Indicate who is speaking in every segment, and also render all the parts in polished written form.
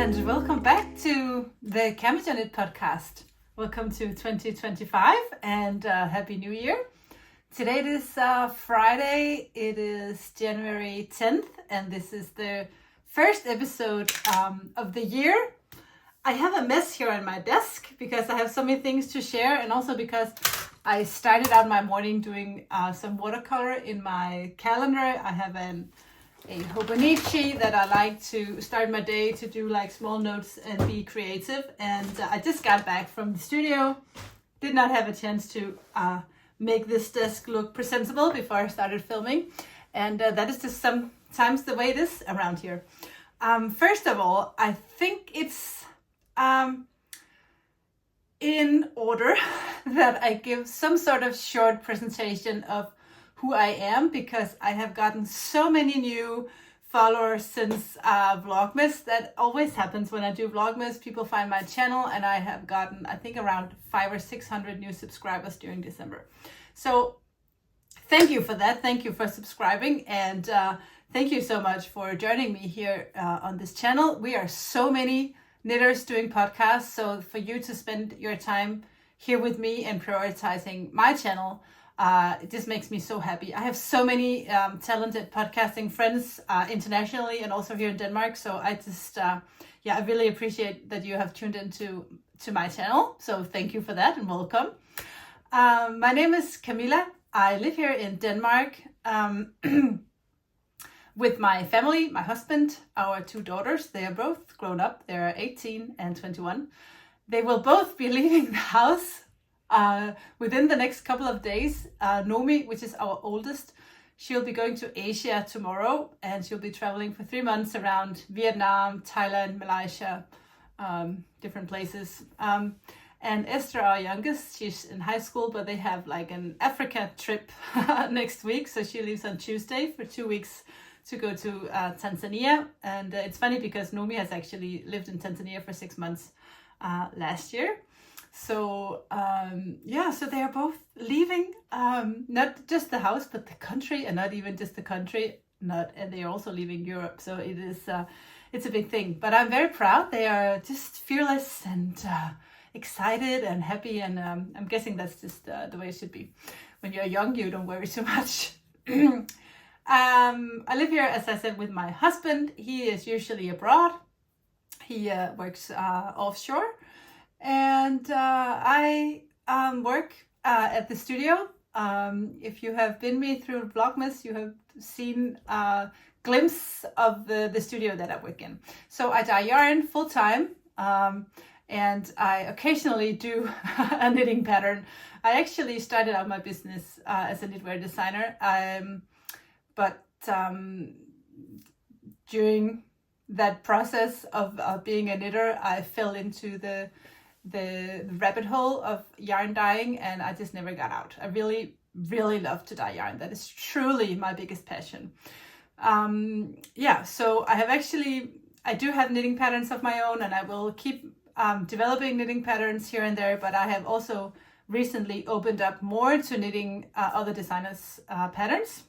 Speaker 1: and welcome back to the CamijoKnit podcast. Welcome to 2025 and Happy New Year. Today it is Friday, it is January 10th, and this is the first episode of the year. I have a mess here on my desk because I have so many things to share, and also because I started out my morning doing some watercolor in my calendar. I have a Hobonichi that I like to start my day to do like small notes and be creative. And I just got back from the studio, did not have a chance to make this desk look presentable before I started filming. And that is just sometimes the way it is around here. First of all, I think it's in order that I give some sort of short presentation of who I am, because I have gotten so many new followers since Vlogmas. That always happens when I do Vlogmas. People find my channel, and I have gotten, I think, around 500 or 600 new subscribers during December. So thank you for that. Thank you for subscribing, and thank you so much for joining me here on this channel. We are so many knitters doing podcasts, so for you to spend your time here with me and prioritizing my channel, it just makes me so happy. I have so many talented podcasting friends internationally and also here in Denmark. So I just, I really appreciate that you have tuned into my channel. So thank you for that and welcome. My name is Camilla. I live here in Denmark with my family, my husband, our two daughters. They are both grown up. They're 18 and 21. They will both be leaving the house within the next couple of days. Nomi, which is our oldest, she'll be going to Asia tomorrow, and she'll be traveling for 3 months around Vietnam, Thailand, Malaysia, different places. And Esther, our youngest, she's in high school, but they have like an Africa trip next week. So she leaves on Tuesday for 2 weeks to go to Tanzania. And it's funny because Nomi has actually lived in Tanzania for 6 months last year. So so they are both leaving, not just the house, but the country, and not even just the country, and they are also leaving Europe. So it is, it's a big thing, but I'm very proud. They are just fearless and excited and happy. And I'm guessing that's just the way it should be. When you're young, you don't worry too much. I live here, as I said, with my husband. He is usually abroad. He works offshore. And I work at the studio. If you have been me through Vlogmas, you have seen a glimpse of the studio that I work in. So I dye yarn full time, and I occasionally do a knitting pattern. I actually started out my business as a knitwear designer, but during that process of being a knitter, I fell into the rabbit hole of yarn dyeing, and I just never got out. I really, really love to dye yarn. That is truly my biggest passion. So I do have knitting patterns of my own, and I will keep developing knitting patterns here and there, but I have also recently opened up more to knitting other designers' patterns.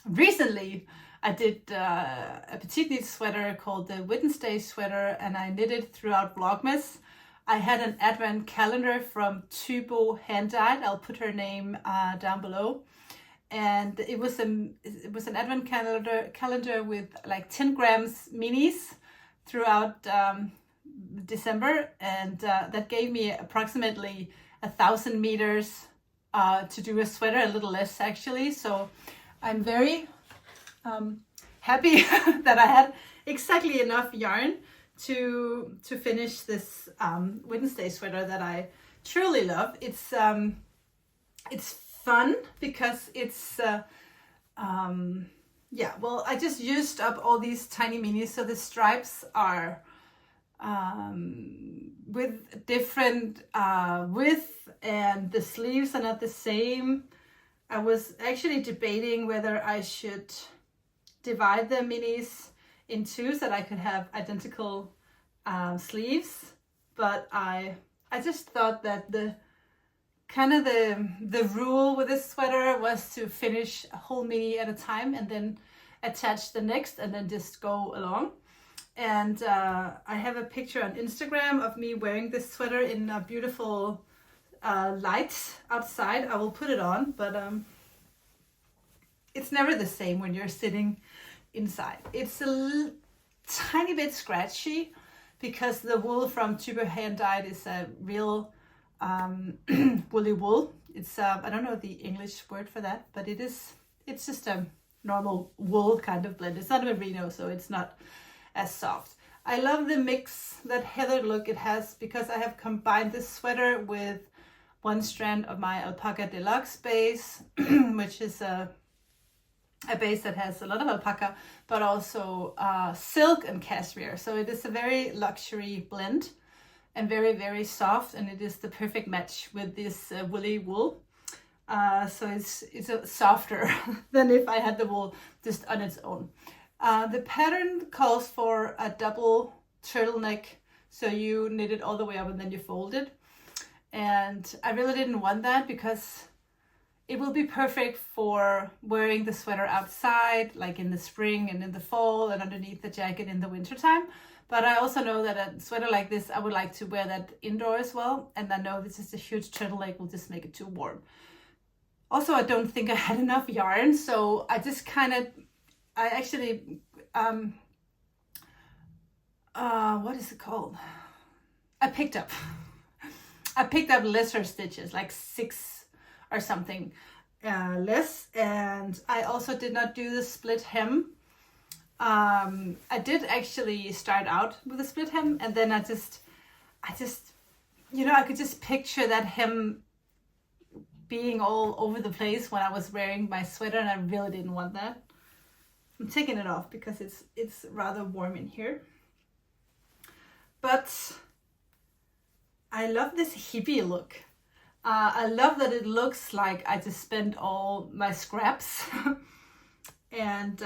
Speaker 1: Recently, I did a petite knit sweater called the Wednesday sweater, and I knitted throughout Vlogmas. I had an advent calendar from Tubo hand-dyed. I'll put her name down below. And it was an advent calendar with like 10 grams minis throughout December. And that gave me approximately 1,000 meters to do a sweater, a little less actually. So I'm very happy that I had exactly enough yarn to finish this Wednesday sweater that I truly love. It's fun because it's I just used up all these tiny minis, so the stripes are with different width, and the sleeves are not the same. I was actually debating whether I should divide the minis in two so that I could have identical sleeves, but I just thought that the rule with this sweater was to finish a whole mini at a time and then attach the next and then just go along. And I have a picture on Instagram of me wearing this sweater in a beautiful light outside. I will put it on, but it's never the same when you're sitting inside. It's a tiny bit scratchy because the wool from Tuber hand-dyed is a real woolly wool. It's I don't know the English word for that, but it's just a normal wool kind of blend. It's not a merino, so it's not as soft. I love the mix, that heathered look it has, because I have combined this sweater with one strand of my Alpaca Deluxe base, which is a base that has a lot of alpaca, but also silk and cashmere. So it is a very luxury blend and very, very soft, and it is the perfect match with this woolly wool. So it's softer than if I had the wool just on its own. The pattern calls for a double turtleneck, so you knit it all the way up and then you fold it. And I really didn't want that because it will be perfect for wearing the sweater outside, like in the spring and in the fall, and underneath the jacket in the wintertime. But I also know that a sweater like this, I would like to wear that indoor as well. And I know this is a huge turtleneck will just make it too warm. Also, I don't think I had enough yarn, so I just kind of, I actually, what is it called? I picked up lesser stitches, like 6 or something less. And I also did not do the split hem. I did actually start out with a split hem, and then I just, you know, I could just picture that hem being all over the place when I was wearing my sweater, and I really didn't want that. I'm taking it off because it's rather warm in here. But I love this hippie look. I love that it looks like I just spent all my scraps. And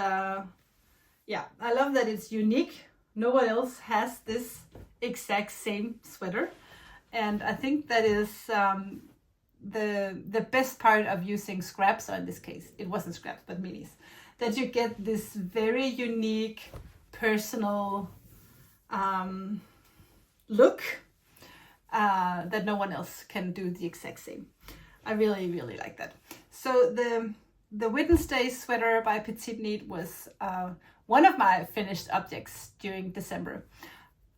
Speaker 1: yeah, I love that it's unique. No one else has this exact same sweater. And I think that is the best part of using scraps, or in this case, it wasn't scraps, but minis, that you get this very unique, personal look that no one else can do the exact same. I really, really like that. So the Wednesday sweater by Petite Knit was one of my finished objects during December.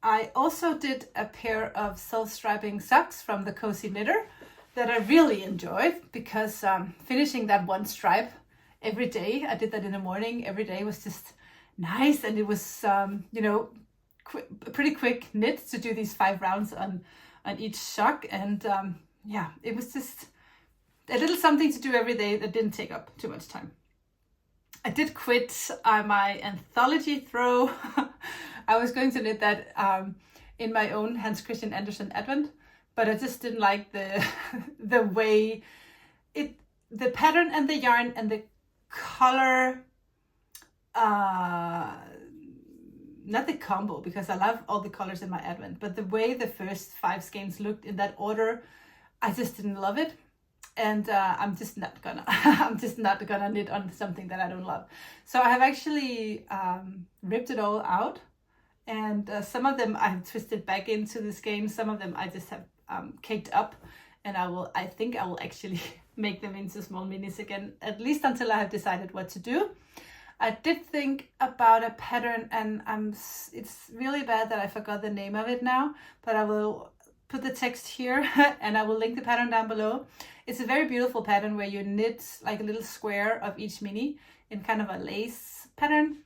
Speaker 1: I also did a pair of self-striping socks from the Cozy Knitter that I really enjoyed, because finishing that one stripe every day, I did that in the morning, every day was just nice. And it was, you know, pretty quick knit to do these 5 rounds on each sock. And yeah, it was just a little something to do every day that didn't take up too much time. I did quit my anthology throw. I was going to knit that in my own Hans Christian Andersen Advent, but I just didn't like the way the pattern and the yarn and the color, not the combo, because I love all the colors in my Advent, but the way the first 5 skeins looked in that order, I just didn't love it. And I'm just not gonna knit on something that I don't love. So I have actually ripped it all out, and some of them I have twisted back into the skein. Some of them I just have caked up, and I think I will actually make them into small minis again, at least until I have decided what to do. I did think about a pattern, and it's really bad that I forgot the name of it now, but I will put the text here and I will link the pattern down below. It's a very beautiful pattern where you knit like a little square of each mini in kind of a lace pattern.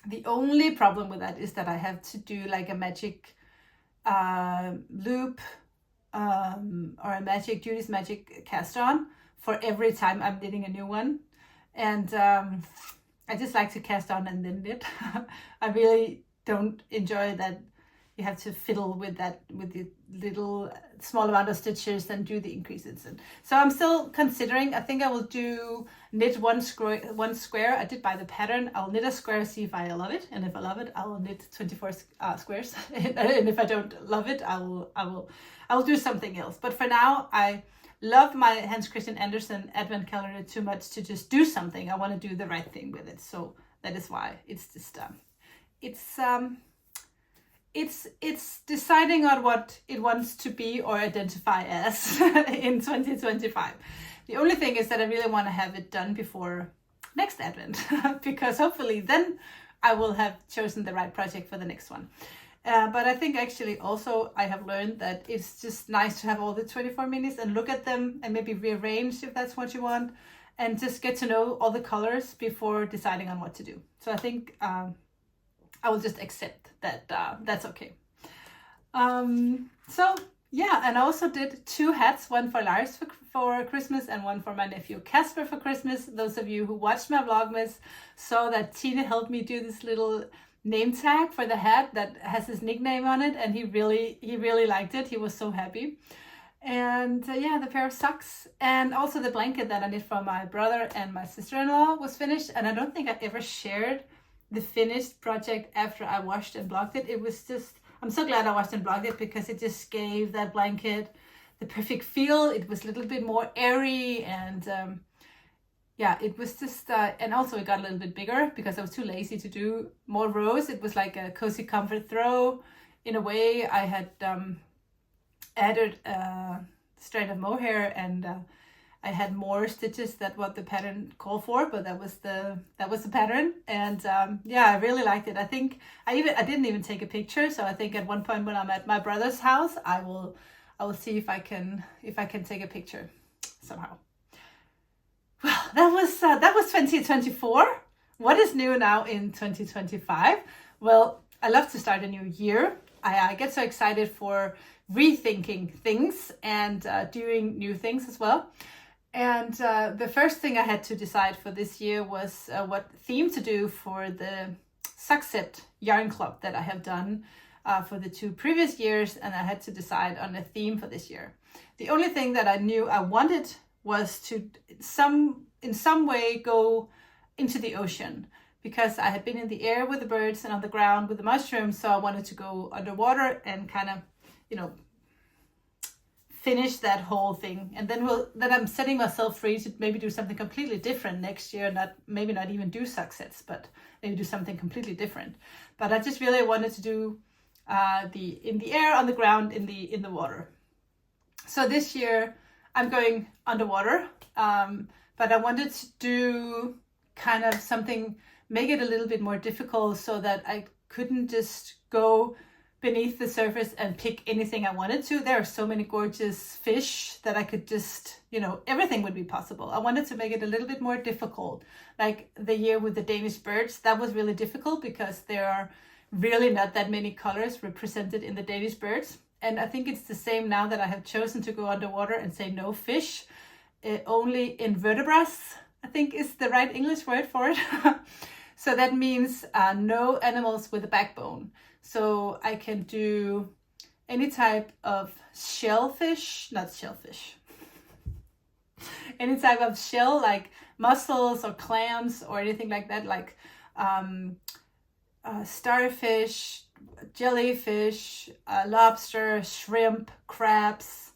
Speaker 1: The only problem with that is that I have to do like a magic loop or a magic Judy's Magic cast on for every time I'm knitting a new one. And I just like to cast on and then knit. I really don't enjoy that you have to fiddle with that, with the little small amount of stitches and do the increases. And so I'm still considering. I think I will knit one square. I did buy the pattern. I'll knit a square, see if I love it, and if I love it, I will knit 24 squares. And if I don't love it, I will do something else. But for now, I love my Hans Christian Andersen Advent calendar too much to just do something. I want to do the right thing with it. So that is why it's just it's deciding on what it wants to be or identify as in 2025. The only thing is that I really want to have it done before next Advent because hopefully then I will have chosen the right project for the next one. But I think actually also I have learned that it's just nice to have all the 24 minis and look at them and maybe rearrange if that's what you want, and just get to know all the colors before deciding on what to do. So I think I will just accept that that's okay. So yeah, and I also did 2 hats, one for Lars for Christmas and one for my nephew Casper for Christmas. Those of you who watched my Vlogmas saw that Tina helped me do this little name tag for the hat that has his nickname on it, and he really liked it. He was so happy. And yeah, the pair of socks and also the blanket that I knit for my brother and my sister-in-law was finished. And I don't think I ever shared the finished project after I washed and blocked it. It was just, I'm so glad I washed and blocked it because it just gave that blanket the perfect feel. It was a little bit more airy, and yeah, it was just, and also it got a little bit bigger because I was too lazy to do more rows. It was like a cozy comfort throw. In a way, I had added a strand of mohair, and I had more stitches than what the pattern called for, but that was the pattern. And yeah, I really liked it. I think I didn't even take a picture. So I think at one point when I'm at my brother's house, I will see if I can take a picture somehow. Well, that was 2024. What is new now in 2025? Well, I love to start a new year. I get so excited for rethinking things and doing new things as well. And the first thing I had to decide for this year was what theme to do for the sock set yarn club that I have done for the 2 previous years, and I had to decide on a theme for this year. The only thing that I knew I wanted was to in some way go into the ocean, because I had been in the air with the birds and on the ground with the mushrooms, so I wanted to go underwater and kind of, you know, finish that whole thing. And then I'm setting myself free to maybe do something completely different next year, maybe not even do sock sets, but maybe do something completely different. But I just really wanted to do in the air, on the ground, in the water. So this year I'm going underwater, but I wanted to do kind of something, make it a little bit more difficult so that I couldn't just go beneath the surface and pick anything I wanted to. There are so many gorgeous fish that I could just, you know, everything would be possible. I wanted to make it a little bit more difficult. Like the year with the Danish birds, that was really difficult because there are really not that many colors represented in the Danish birds. And I think it's the same now that I have chosen to go underwater and say no fish, only invertebrates, I think is the right English word for it. So that means no animals with a backbone. So I can do any type of any type of shell, like mussels or clams or anything like that, like starfish, jellyfish, lobster, shrimp, crabs,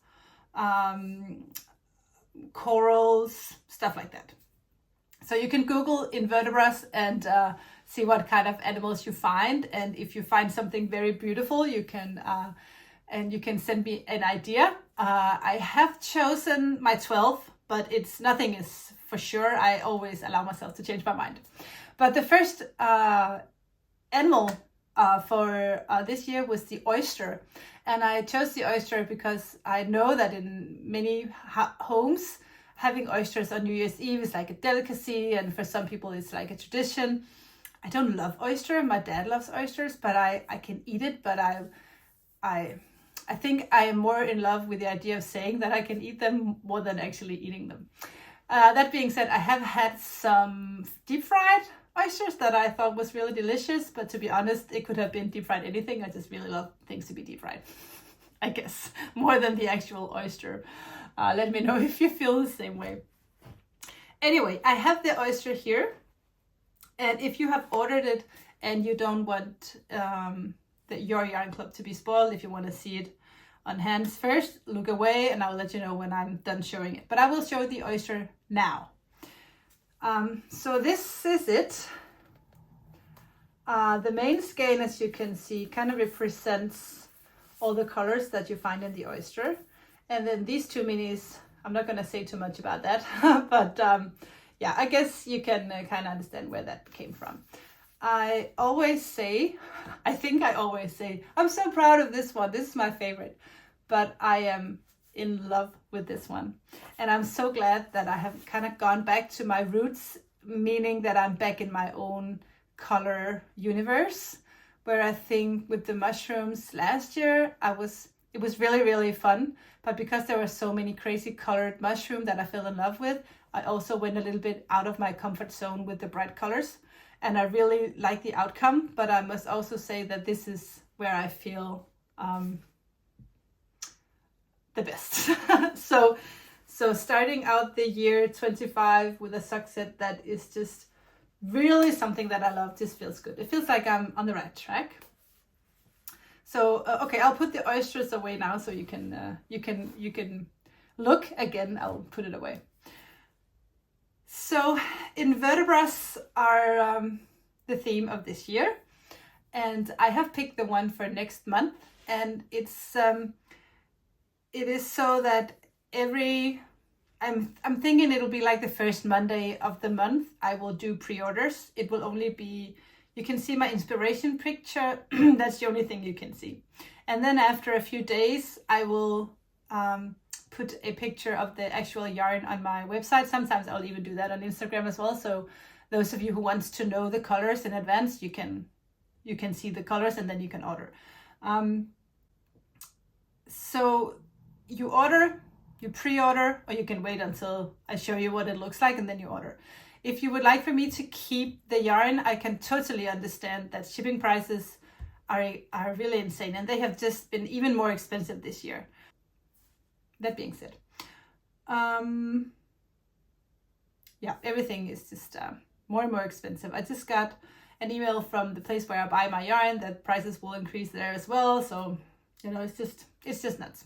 Speaker 1: corals, stuff like that. So you can Google invertebrates and see what kind of animals you find. And if you find something very beautiful, you can send me an idea. I have chosen my 12, but nothing is for sure. I always allow myself to change my mind. But the first animal for this year was the oyster. And I chose the oyster because I know that in many homes, having oysters on New Year's Eve is like a delicacy, and for some people it's like a tradition. I don't love oyster. My dad loves oysters, but I can eat it. But I think I am more in love with the idea of saying that I can eat them more than actually eating them. That being said, I have had some deep fried oysters that I thought was really delicious, but to be honest, it could have been deep fried anything. I just really love things to be deep fried, I guess, more than the actual oyster. Let me know if you feel the same way. Anyway, I have the oyster here. And if you have ordered it and you don't want your yarn club to be spoiled, if you want to see it on hands first, look away and I'll let you know when I'm done showing it. But I will show the oyster now. So this is it. The main skein, as you can see, kind of represents all the colors that you find in the oyster. And then these two minis, I'm not going to say too much about that, but yeah, I guess you can kind of understand where that came from. I think I always say, I'm so proud of this one. This is my favorite, but I am in love with this one. And I'm so glad that I have kind of gone back to my roots, meaning that I'm back in my own color universe, where I think with the mushrooms last year, it was really, really fun. But because there were so many crazy colored mushrooms that I fell in love with, I also went a little bit out of my comfort zone with the bright colors. And I really like the outcome, but I must also say that this is where I feel the best. So starting out the year 25 with a sock set that is just really something that I love, just feels good. It feels like I'm on the right track. So okay, I'll put the oysters away now, so you can look again. I'll put it away. So invertebrates are the theme of this year, and I have picked the one for next month, and it is so that I'm thinking it'll be like the first Monday of the month I will do pre-orders. It will only be, you can see my inspiration picture. That's the only thing you can see. And then after a few days, I will put a picture of the actual yarn on my website. Sometimes I'll even do that on Instagram as well. So those of you who wants to know the colors in advance, you can see the colors and then you can order. So you order, you pre-order, or you can wait until I show you what it looks like and then you order. If you would like for me to keep the yarn, I can totally understand that shipping prices are really insane, and they have just been even more expensive this year. That being said, yeah, everything is just more and more expensive. I just got an email from the place where I buy my yarn that prices will increase there as well. So, you know, it's just nuts.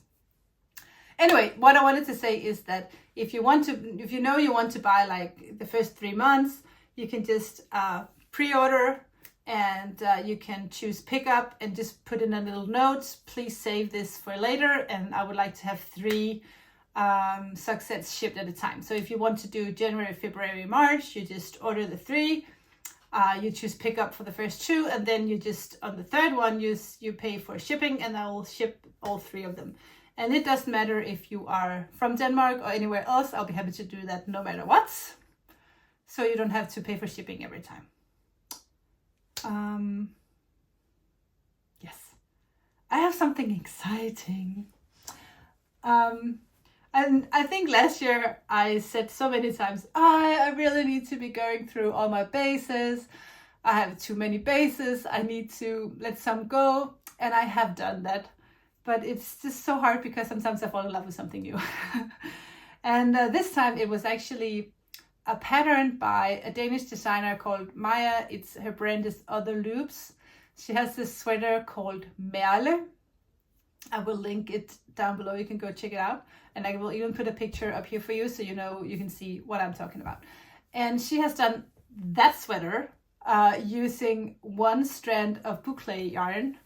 Speaker 1: Anyway, what I wanted to say is that if you want to buy like the first 3 months, you can just pre-order, and you can choose pickup and just put in a little note. Please save this for later, and I would like to have 3 sock sets shipped at a time. So if you want to do January, February, March, you just order the 3. You choose pickup for the first 2, and then you just on the third one you pay for shipping, and I will ship all 3 of them. And it doesn't matter if you are from Denmark or anywhere else. I'll be happy to do that no matter what. So you don't have to pay for shipping every time. Yes, I have something exciting. And I think last year I said so many times, I really need to be going through all my bases. I have too many bases. I need to let some go. And I have done that. But it's just so hard because sometimes I fall in love with something new. And this time it was actually a pattern by a Danish designer called Maja. Her brand is Other Loops. She has this sweater called Merle. I will link it down below. You can go check it out. And I will even put a picture up here for you so you can see what I'm talking about. And she has done that sweater using 1 strand of boucle yarn.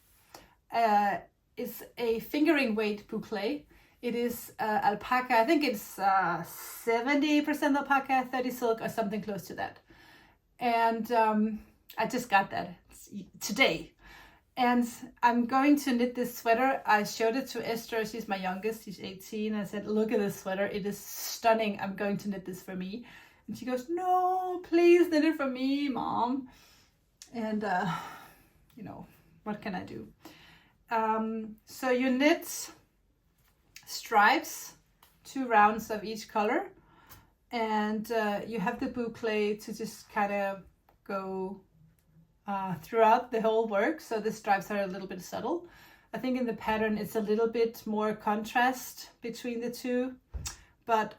Speaker 1: It's a fingering weight boucle. It is alpaca. I think it's 70% alpaca, 30 silk, or something close to that. And I just got that today. And I'm going to knit this sweater. I showed it to Esther. She's my youngest. She's 18. I said, look at this sweater. It is stunning. I'm going to knit this for me. And she goes, no, please knit it for me, Mom. And, what can I do? So you knit stripes, 2 rounds of each color, and you have the boucle to just kind of go throughout the whole work. So the stripes are a little bit subtle. I think in the pattern it's a little bit more contrast between the 2, but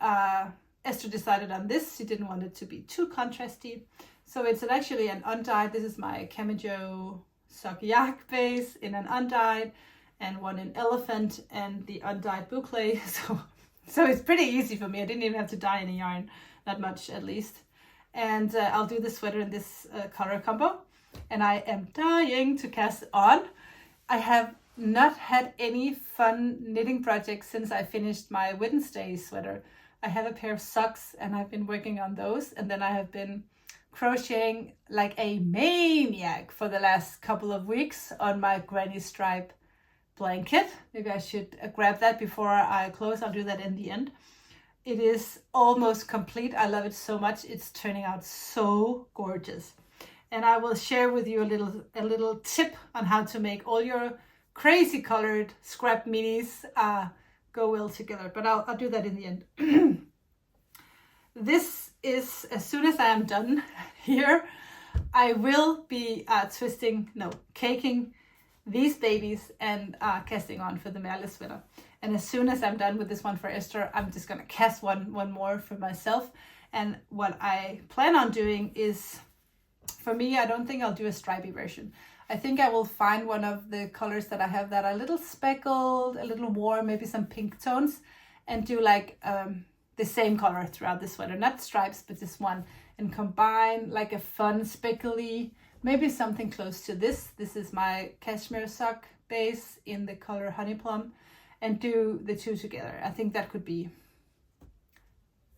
Speaker 1: Esther decided on this. She didn't want it to be too contrasty. So it's actually an undyed. This is my Camijo sock yak base in an undyed, and one in elephant, and the undyed boucle. So it's pretty easy for me. I didn't even have to dye any yarn, that much at least. And I'll do the sweater in this color combo. And I am dying to cast on. I have not had any fun knitting projects since I finished my Wednesday sweater. I have a pair of socks and I've been working on those, and then I have been crocheting like a maniac for the last couple of weeks on my granny stripe blanket. Maybe I should grab that before I close. I'll do that in the end. It is almost complete. I love it so much. It's turning out so gorgeous. And I will share with you a little tip on how to make all your crazy colored scrap minis go well together. But I'll do that in the end. This is, as soon as I am done here, I will be caking these babies and casting on for the Merle sweater. And as soon as I'm done with this one for Esther, I'm just gonna cast one more for myself. And what I plan on doing is, for me, I don't think I'll do a stripy version. I think I will find one of the colors that I have that are a little speckled, a little warm, maybe some pink tones, and do like the same color throughout the sweater, not stripes, but this one, and combine like a fun speckly, maybe something close to this. This is my cashmere sock base in the color Honey Plum, and do the two together. I think that could be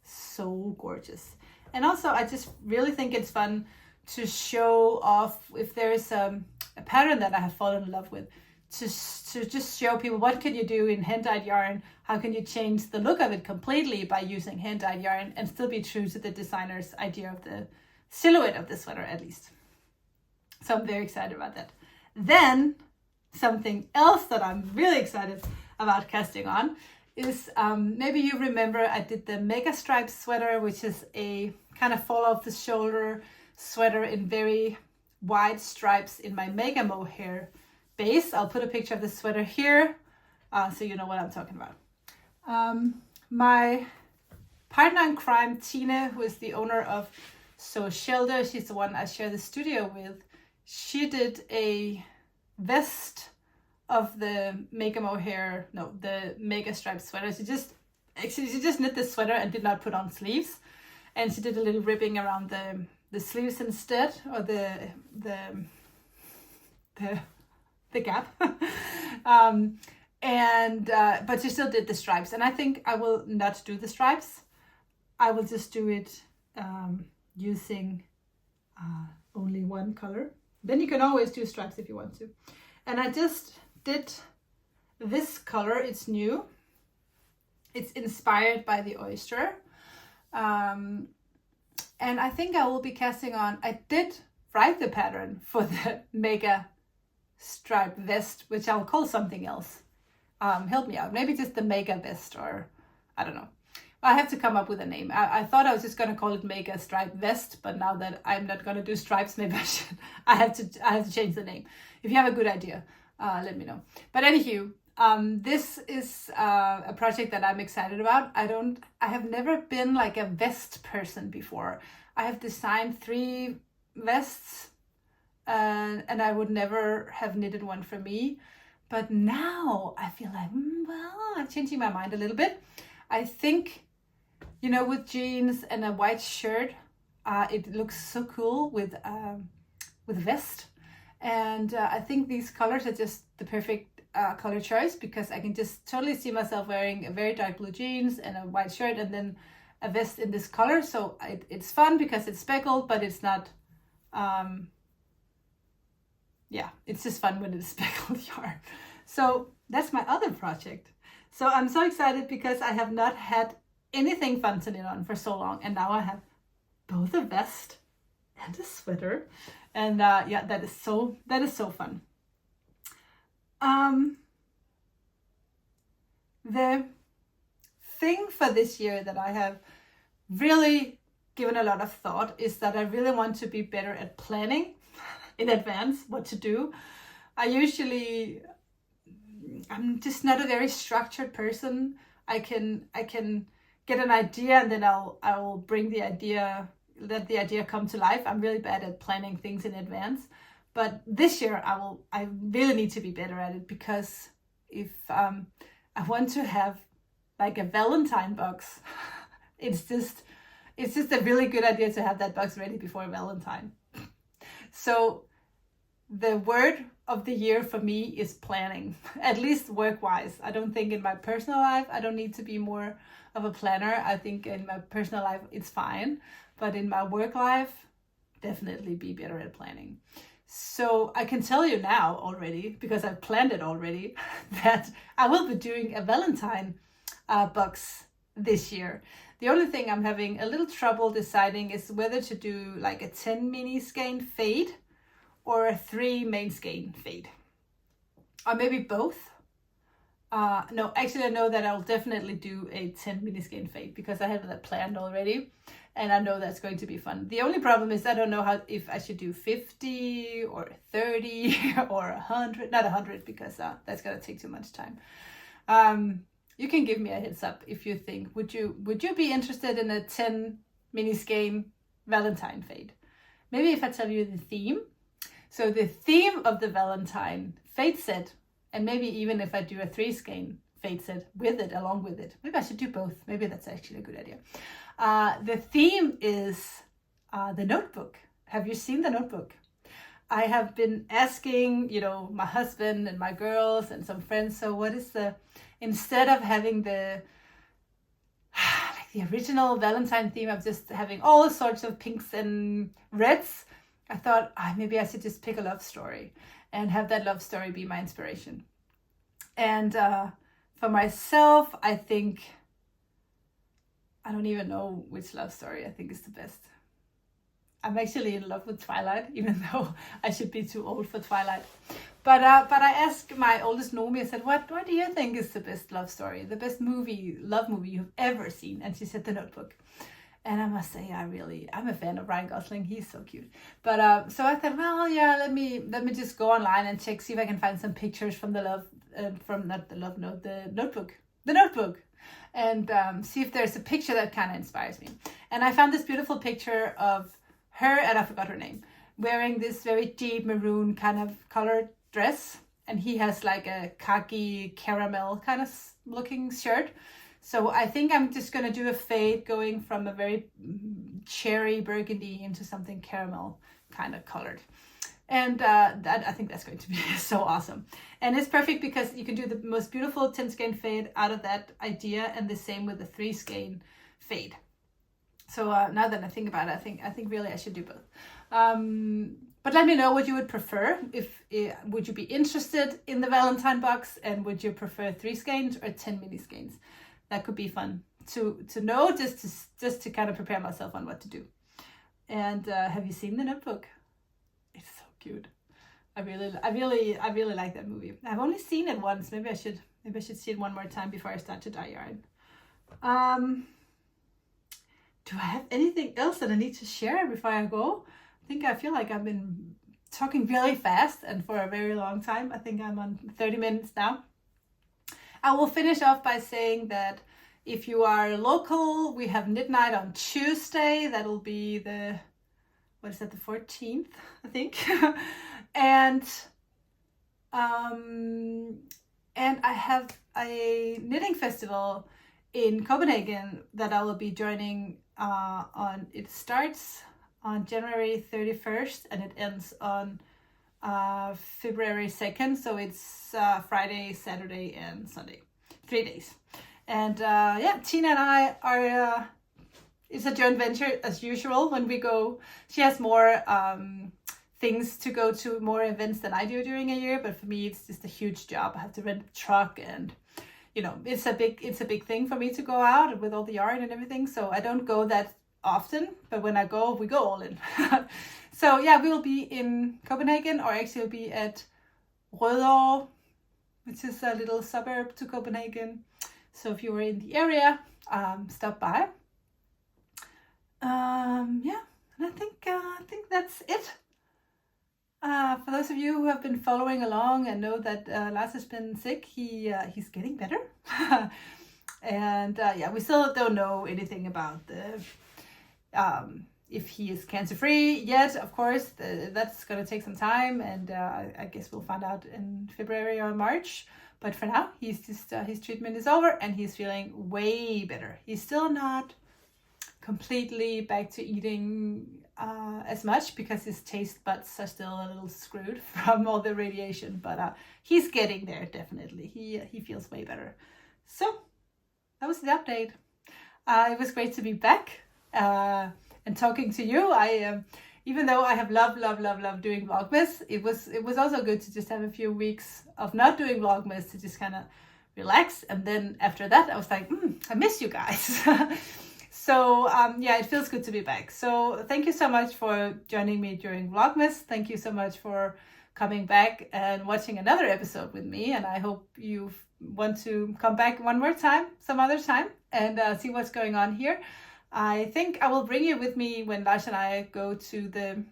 Speaker 1: so gorgeous. And also, I just really think it's fun to show off if there is a pattern that I have fallen in love with, to just show people what can you do in hand-dyed yarn, how can you change the look of it completely by using hand-dyed yarn and still be true to the designer's idea of the silhouette of the sweater at least. So I'm very excited about that. Then something else that I'm really excited about casting on is, maybe you remember I did the Mega Stripe sweater, which is a kind of fall off the shoulder sweater in very wide stripes in my Mega Mohair base. I'll put a picture of the sweater here so you know what I'm talking about. My partner in crime, Tina, who is the owner of So Shelter, she's the one I share the studio with. She did a vest of the the Mega Stripe sweater. She just knit the sweater and did not put on sleeves, and she did a little ribbing around the sleeves instead, or the gap. But she still did the stripes, and I think I will not do the stripes. I will just do it using only one color. Then you can always do stripes if you want to. And I just did this color. It's new. It's inspired by the oyster. And I think I will be casting on, I did write the pattern for the Mega Stripe vest, which I'll call something else. Help me out. Maybe just the Mega vest, or I don't know. I have to come up with a name. I thought I was just going to call it Mega Stripe vest, but now that I'm not going to do stripes, maybe I should. I have to change the name. If you have a good idea, let me know. But anywho, this is a project that I'm excited about. I have never been like a vest person before. I have designed 3 vests, and I would never have knitted one for me. But now I feel like, I'm changing my mind a little bit. I think, with jeans and a white shirt, it looks so cool with a vest. And I think these colors are just the perfect color choice, because I can just totally see myself wearing a very dark blue jeans and a white shirt and then a vest in this color. So it's fun because it's speckled, but it's not, it's just fun when it's speckled yarn. So that's my other project. So I'm so excited because I have not had anything fun to knit on for so long. And now I have both a vest and a sweater. And that is so fun. The thing for this year that I have really given a lot of thought is that I really want to be better at planning in advance what to do. I'm just not a very structured person. I can get an idea and then I will bring let the idea come to life. I'm really bad at planning things in advance. But this year I really need to be better at it, because if I want to have like a Valentine box, it's it's just a really good idea to have that box ready before Valentine. So the word of the year for me is planning, at least work-wise. I don't think in my personal life I don't need to be more of a planner. I think in my personal life it's fine, but in my work life, definitely be better at planning. So I can tell you now already, because I've planned it already, that I will be doing a Valentine box this year. The only thing I'm having a little trouble deciding is whether to do like a 10 mini skein fade or a 3 main skein fade, or maybe both. No, actually I know that I'll definitely do a 10 mini skein fade because I have that planned already, and I know that's going to be fun. The only problem is I don't know if I should do 50 or 30 or 100, not 100, because that's gonna take too much time. You can give me a heads up if you think, would you be interested in a 10 mini skein Valentine fade? Maybe if I tell you the theme. So the theme of the Valentine fade set, and maybe even if I do a 3 skein fade set with it, along with it. Maybe I should do both. Maybe that's actually a good idea. The theme is the notebook. Have you seen the notebook? I have been asking, my husband and my girls and some friends, so what is instead of having the original Valentine theme of just having all sorts of pinks and reds, I thought maybe I should just pick a love story and have that love story be my inspiration. And for myself, I think, I don't even know which love story I think is the best. I'm actually in love with Twilight, even though I should be too old for Twilight. But I asked my oldest Nomi, I said, what do you think is the best love story, the best love movie you've ever seen? And she said The Notebook. And I must say, I'm a fan of Ryan Gosling. He's so cute. But so I thought, well, yeah, let me just go online and check, see if I can find some pictures from the Notebook. The Notebook. And see if there's a picture that kind of inspires me. And I found this beautiful picture of her, and I forgot her name, wearing this very deep maroon kind of colored dress. And he has like a khaki caramel kind of looking shirt. So I think I'm just going to do a fade going from a very cherry burgundy into something caramel kind of colored. And I think that's going to be so awesome. And it's perfect because you can do the most beautiful 10 skein fade out of that idea, and the same with the 3 skein fade. So now that I think about it, I think really I should do both. But let me know what you would prefer. Would you be interested in the Valentine box, and would you prefer 3 skeins or 10 mini skeins? That could be fun to know, just to kind of prepare myself on what to do. And have you seen The Notebook? It's so cute. I really like that movie. I've only seen it once. Maybe I should see it one more time before I start to dye yarn. Do I have anything else that I need to share before I go? I feel like I've been talking really fast and for a very long time. I think I'm on 30 minutes now. I will finish off by saying that if you are local, we have Knit Night on Tuesday. That'll be the 14th, I think. And I have a knitting festival in Copenhagen that I will be joining on. It starts on January 31st and it ends on February 2nd. So it's Friday, Saturday, and Sunday, 3 days. And Tina and I are. It's a joint venture as usual. When we go, she has more things to go to, more events than I do during a year. But for me, it's just a huge job. I have to rent a truck, and it's a big thing for me to go out with all the yarn and everything. So I don't go that often, but when I go, we go all in. So yeah, we'll be in Copenhagen, or actually we'll be at Rødovre, which is a little suburb to Copenhagen. So if you were in the area, stop by. And I think that's it. For those of you who have been following along and know that Lars has been sick, he's getting better. And we still don't know anything about if he is cancer-free yet. Of course, that's going to take some time, and I guess we'll find out in February or March. But for now, he's just his treatment is over, and he's feeling way better. He's still not completely back to eating as much because his taste buds are still a little screwed from all the radiation, but he's getting there, definitely. He feels way better. So that was the update. It was great to be back and talking to you. Even though I have loved doing Vlogmas, it was also good to just have a few weeks of not doing Vlogmas to just kind of relax. And then after that, I was like, I miss you guys. So yeah, it feels good to be back. So thank you so much for joining me during Vlogmas. Thank you so much for coming back and watching another episode with me. And I hope you want to come back one more time, some other time, and see what's going on here. I think I will bring you with me when Lars and I go to the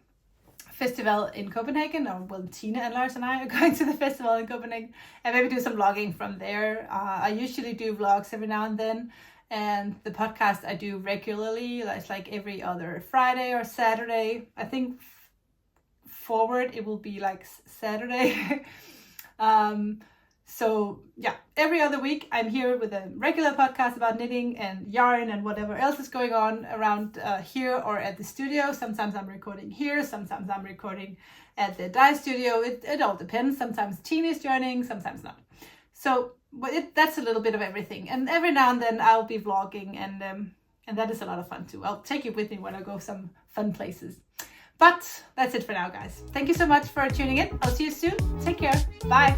Speaker 1: festival in Copenhagen, or well, Tina and Lars and I are going to the festival in Copenhagen, and maybe do some vlogging from there. I usually do vlogs every now and then, and the podcast I do regularly. It's like every other Friday or Saturday. I think forward it will be like Saturday. So yeah, every other week I'm here with a regular podcast about knitting and yarn and whatever else is going on around here or at the studio. Sometimes I'm recording here, sometimes I'm recording at the dye studio. It all depends. Sometimes Tina is joining, sometimes not. So that's a little bit of everything. And every now and then I'll be vlogging, and that is a lot of fun too. I'll take you with me when I go some fun places. But that's it for now, guys. Thank you so much for tuning in. I'll see you soon. Take care. Bye.